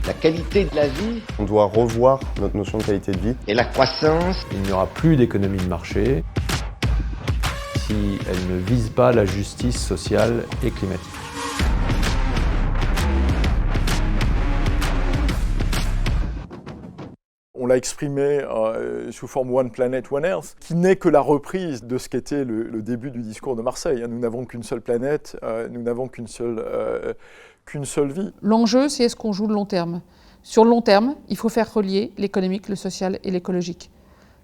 la qualité de la vie On doit revoir notre notion de qualité de vie. et la croissance. Il n'y aura plus d'économie de marché si elle ne vise pas la justice sociale et climatique. On l'a exprimé sous forme One Planet, One Earth, qui n'est que la reprise de ce qu'était le début du discours de Marseille. Nous n'avons qu'une seule planète, nous n'avons qu'une seule vie. L'enjeu, c'est est-ce qu'on joue le long terme. Sur le long terme, il faut faire relier l'économique, le social et l'écologique.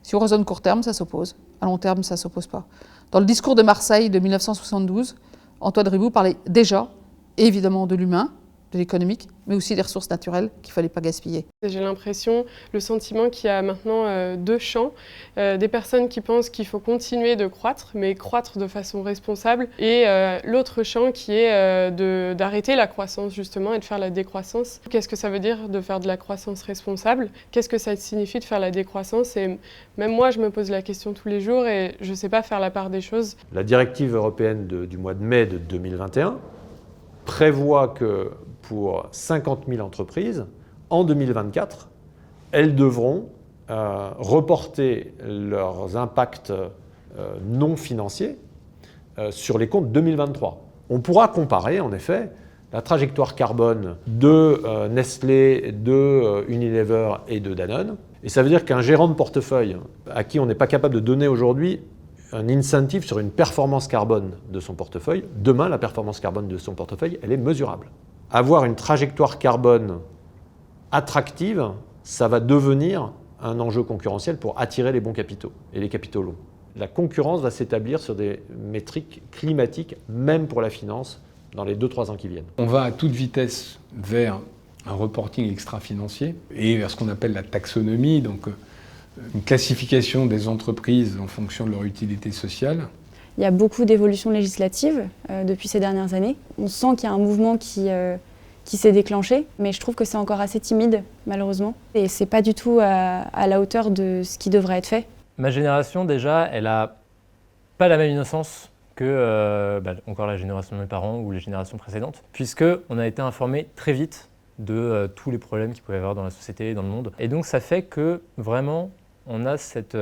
Si on raisonne court terme, ça s'oppose. À long terme, ça ne s'oppose pas. Dans le discours de Marseille de 1972, Antoine Riboud parlait déjà, évidemment, de l'humain, de l'économique, mais aussi des ressources naturelles qu'il ne fallait pas gaspiller. J'ai l'impression, le sentiment qu'il y a maintenant deux champs, des personnes qui pensent qu'il faut continuer de croître, mais croître de façon responsable, et l'autre champ qui est d'arrêter la croissance justement et de faire la décroissance. Qu'est-ce que ça veut dire de faire de la croissance responsable? Qu'est-ce que ça signifie de faire la décroissance? Et même moi, je me pose la question tous les jours et je ne sais pas faire la part des choses. La directive européenne du mois de mai de 2021 prévoit que pour 50 000 entreprises, en 2024, elles devront reporter leurs impacts non financiers sur les comptes 2023. On pourra comparer, en effet, la trajectoire carbone de Nestlé, de Unilever et de Danone. Et ça veut dire qu'un gérant de portefeuille à qui on n'est pas capable de donner aujourd'hui un incentive sur une performance carbone de son portefeuille, demain, la performance carbone de son portefeuille, elle est mesurable. Avoir une trajectoire carbone attractive, ça va devenir un enjeu concurrentiel pour attirer les bons capitaux et les capitaux longs. La concurrence va s'établir sur des métriques climatiques, même pour la finance, dans les 2-3 ans qui viennent. On va à toute vitesse vers un reporting extra-financier et vers ce qu'on appelle la taxonomie, donc une classification des entreprises en fonction de leur utilité sociale. Il y a beaucoup d'évolutions législatives depuis ces dernières années. On sent qu'il y a un mouvement qui s'est déclenché, mais je trouve que c'est encore assez timide, malheureusement. Et c'est pas du tout à la hauteur de ce qui devrait être fait. Ma génération, déjà, elle a pas la même innocence que encore la génération de mes parents ou les générations précédentes, puisqu'on a été informés très vite de tous les problèmes qu'il pouvait y avoir dans la société et dans le monde. Et donc ça fait que vraiment, on a cette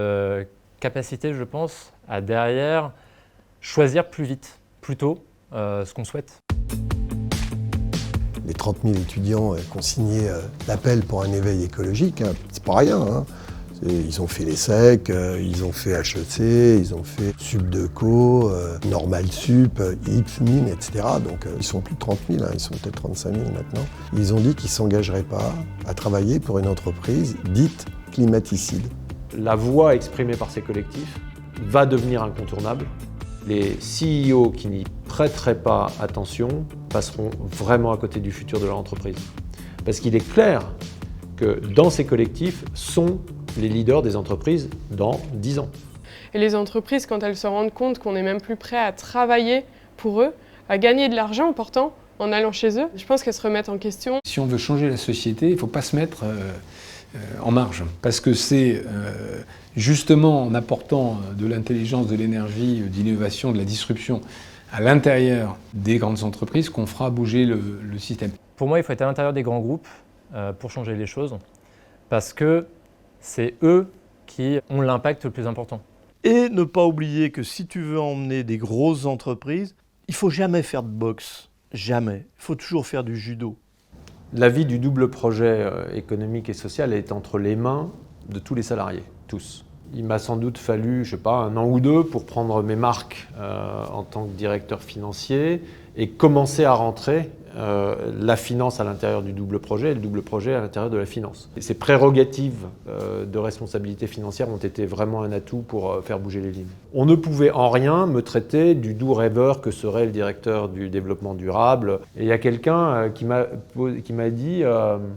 capacité, je pense, à derrière choisir plus vite, plus tôt, ce qu'on souhaite. Les 30 000 étudiants qui ont signé l'appel pour un éveil écologique, c'est pas rien. Ils ont fait l'ESSEC, ils ont fait HEC, ils ont fait Subdeco, Normal Sup, X, Mines, etc. Donc ils sont plus de 30 000, ils sont peut-être 35 000 maintenant. Ils ont dit qu'ils ne s'engageraient pas à travailler pour une entreprise dite climaticide. La voix exprimée par ces collectifs va devenir incontournable. Les CEO qui n'y prêteraient pas attention passeront vraiment à côté du futur de leur entreprise. Parce qu'il est clair que dans ces collectifs sont les leaders des entreprises dans 10 ans. Et les entreprises, quand elles se rendent compte qu'on n'est même plus prêt à travailler pour eux, à gagner de l'argent pourtant, en allant chez eux, je pense qu'elles se remettent en question. Si on veut changer la société, il ne faut pas se mettre en marge. Parce que c'est justement en apportant de l'intelligence, de l'énergie, de l'innovation, de la disruption à l'intérieur des grandes entreprises qu'on fera bouger le système. Pour moi, il faut être à l'intérieur des grands groupes pour changer les choses, parce que c'est eux qui ont l'impact le plus important. Et ne pas oublier que si tu veux emmener des grosses entreprises, il ne faut jamais faire de boxe. Jamais. Il faut toujours faire du judo. La vie du double projet économique et social est entre les mains de tous les salariés, tous. Il m'a sans doute fallu, je sais pas, 1 an ou 2 pour prendre mes marques en tant que directeur financier et commencer à rentrer la finance à l'intérieur du double projet et le double projet à l'intérieur de la finance. Et ces prérogatives de responsabilité financière ont été vraiment un atout pour faire bouger les lignes. On ne pouvait en rien me traiter du doux rêveur que serait le directeur du développement durable. Et il y a quelqu'un qui m'a dit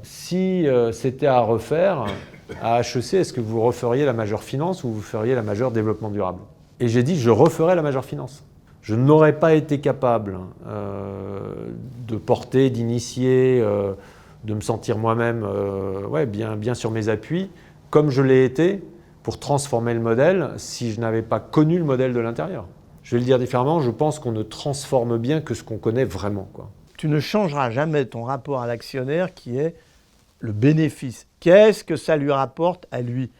si c'était à refaire, à HEC, est-ce que vous referiez la majeure finance ou vous feriez la majeure développement durable? Et j'ai dit je referais la majeure finance. Je n'aurais pas été capable de porter, d'initier, de me sentir moi-même bien sur mes appuis, comme je l'ai été pour transformer le modèle si je n'avais pas connu le modèle de l'intérieur. Je vais le dire différemment, je pense qu'on ne transforme bien que ce qu'on connaît vraiment, quoi. Tu ne changeras jamais ton rapport à l'actionnaire qui est le bénéfice. Qu'est-ce que ça lui rapporte à lui?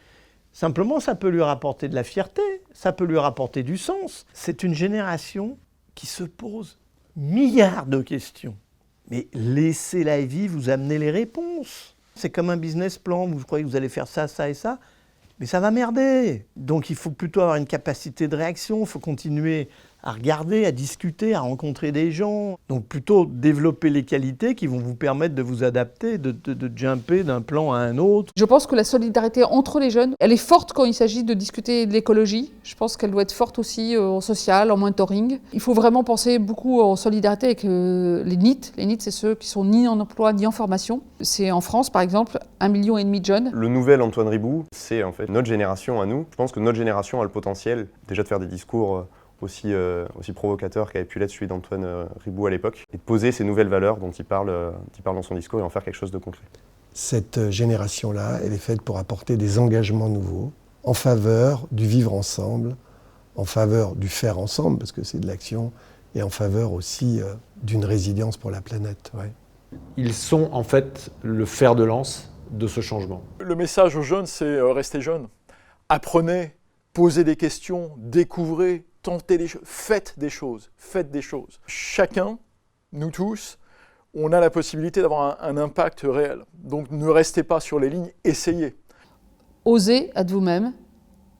Simplement, ça peut lui rapporter de la fierté, ça peut lui rapporter du sens. C'est une génération qui se pose milliards de questions. Mais laissez la vie vous amener les réponses. C'est comme un business plan, vous croyez que vous allez faire ça, ça et ça, mais ça va merder. Donc il faut plutôt avoir une capacité de réaction, il faut continuer à regarder, à discuter, à rencontrer des gens. Donc plutôt développer les qualités qui vont vous permettre de vous adapter, de jumper d'un plan à un autre. Je pense que la solidarité entre les jeunes, elle est forte quand il s'agit de discuter de l'écologie. Je pense qu'elle doit être forte aussi en social, en mentoring. Il faut vraiment penser beaucoup en solidarité avec les NEET. Les NEET, c'est ceux qui sont ni en emploi ni en formation. C'est en France, par exemple, 1,5 million de jeunes. Le nouvel Antoine Riboud, c'est en fait notre génération à nous. Je pense que notre génération a le potentiel déjà de faire des discours aussi provocateur qu'avait pu l'être celui d'Antoine Riboud à l'époque, et de poser ces nouvelles valeurs dont il parle dans son discours et en faire quelque chose de concret. Cette génération-là, elle est faite pour apporter des engagements nouveaux en faveur du vivre ensemble, en faveur du faire ensemble, parce que c'est de l'action, et en faveur aussi d'une résilience pour la planète. Ouais. Ils sont en fait le fer de lance de ce changement. Le message aux jeunes, c'est restez jeunes. Apprenez, posez des questions, découvrez, tentez des choses, faites des choses. Chacun, nous tous, on a la possibilité d'avoir un impact réel. Donc ne restez pas sur les lignes, essayez. Osez être vous-même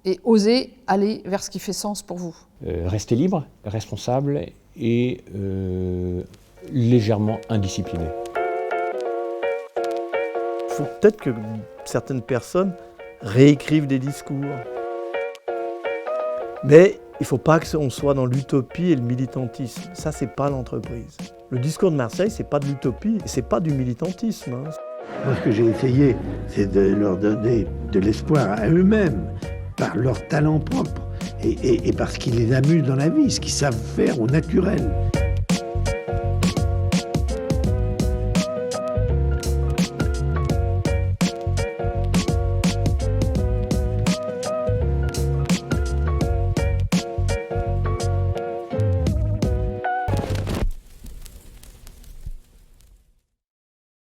et osez aller vers ce qui fait sens pour vous. Restez libre, responsable et légèrement indiscipliné. Il faut peut-être que certaines personnes réécrivent des discours. Mais il ne faut pas qu'on soit dans l'utopie et le militantisme. Ça, c'est pas l'entreprise. Le discours de Marseille, c'est pas de l'utopie, c'est pas du militantisme. Hein. Moi, ce que j'ai essayé, c'est de leur donner de l'espoir à eux-mêmes, par leur talent propre, et parce qu'ils les amusent dans la vie, ce qu'ils savent faire au naturel.